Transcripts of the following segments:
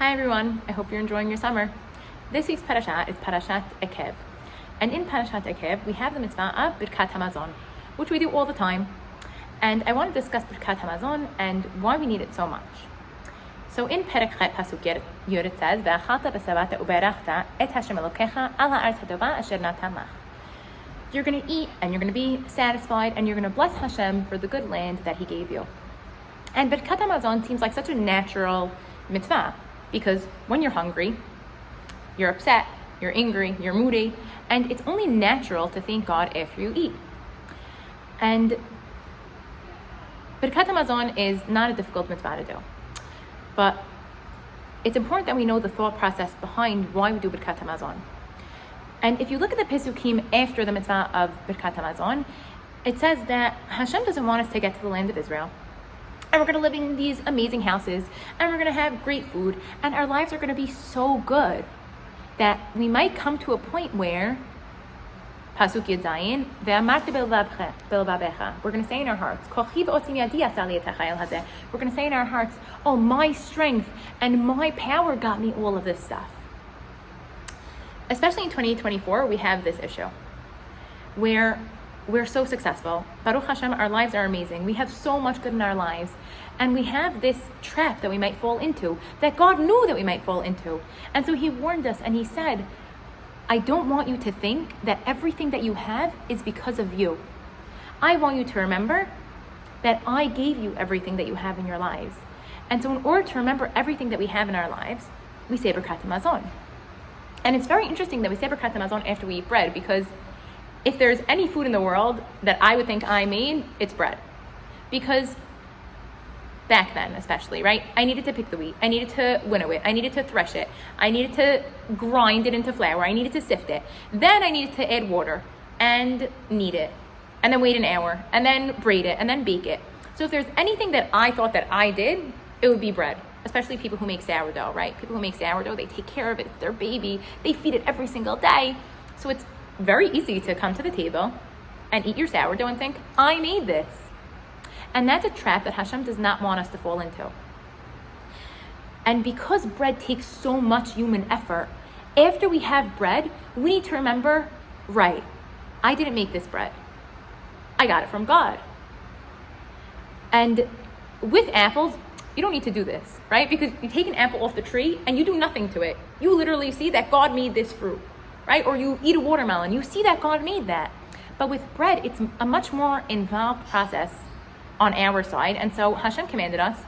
Hi everyone, I hope you're enjoying your summer. This week's parasha is Parashat Ekev. And in Parashat Ekev, we have the mitzvah of Birkat Hamazon, which we do all the time. And I want to discuss Birkat Hamazon and why we need it so much. So in Perek Chet Pasuk Yud it says, Ve'achalta v'savata uberachta et Hashem Elokecha al ha'aretz hatova asher natan lach. You're going to eat and you're going to be satisfied and you're going to bless Hashem for the good land that He gave you. And Birkat Hamazon seems like such a natural mitzvah, because when you're hungry, you're upset, you're angry, you're moody, and it's only natural to thank God after you eat. And Birkat Hamazon is not a difficult mitzvah to do, but it's important that we know the thought process behind why we do Birkat Hamazon. And if you look at the Pesukim after the mitzvah of Birkat Hamazon, it says that Hashem doesn't want us to get to the land of Israel, and we're going to live in these amazing houses, and we're going to have great food, and our lives are going to be so good that we might come to a point where Pasuk Yud Zayin, we're going to say in our hearts, we're going to say in our hearts, oh, my strength and my power got me all of this stuff. Especially in 2024, we have this issue where we're so successful. Baruch Hashem, our lives are amazing. We have so much good in our lives. And we have this trap that we might fall into, that God knew that we might fall into. And so He warned us and He said, I don't want you to think that everything that you have is because of you. I want you to remember that I gave you everything that you have in your lives. And so in order to remember everything that we have in our lives, we say Birkat Hamazon. And it's very interesting that we say Birkat Hamazon after we eat bread, because if there's any food in the world that I would think I made, it's bread. Because back then especially, right? I needed to pick the wheat. I needed to winnow it. I needed to thresh it. I needed to grind it into flour. I needed to sift it. Then I needed to add water and knead it. And then wait an hour. And then braid it. And then bake it. So if there's anything that I thought that I did, it would be bread. Especially people who make sourdough, right? People who make sourdough, they take care of it. It's their baby. They feed it every single day. So it's very easy to come to the table and eat your sourdough and think, I made this. And that's a trap that Hashem does not want us to fall into. And because bread takes so much human effort, after we have bread, we need to remember, right, I didn't make this bread. I got it from God. And with apples, you don't need to do this, right? Because you take an apple off the tree and you do nothing to it. You literally see that God made this fruit, right? Or you eat a watermelon, you see that God made that. But with bread, it's a much more involved process on our side. And so Hashem commanded us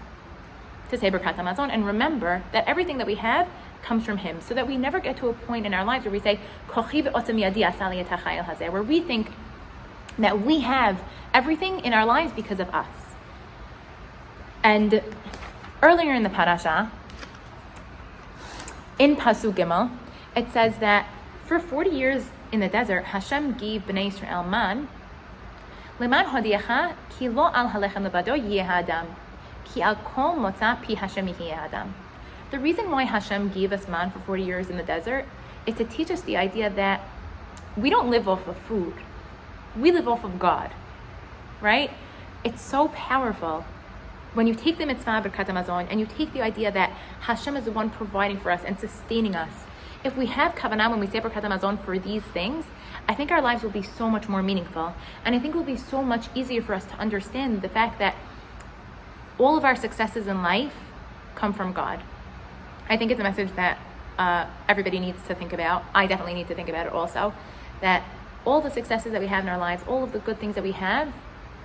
to say Birkat Hamazon and remember that everything that we have comes from Him, so that we never get to a point in our lives where we say, where we think that we have everything in our lives because of us. And earlier in the parasha, in Pasuk Gimel, it says that for 40 years in the desert, Hashem gave Bnei Israel man, Leman hodiacha ki lo al halechem lebado yeh ha'adam, ki al kol motza pi Hashem yeh ha'adam. The reason why Hashem gave us man for 40 years in the desert is to teach us the idea that we don't live off of food. We live off of God, right? It's so powerful when you take the mitzvah Birkat Hamazon and you take the idea that Hashem is the one providing for us and sustaining us. If we have kavanah when we say Birkat Hamazon for these things, I think our lives will be so much more meaningful. And I think it will be so much easier for us to understand the fact that all of our successes in life come from God. I think it's a message that everybody needs to think about. I definitely need to think about it also. That all the successes that we have in our lives, all of the good things that we have,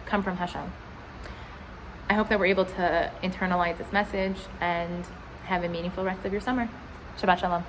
come from Hashem. I hope that we're able to internalize this message and have a meaningful rest of your summer. Shabbat Shalom.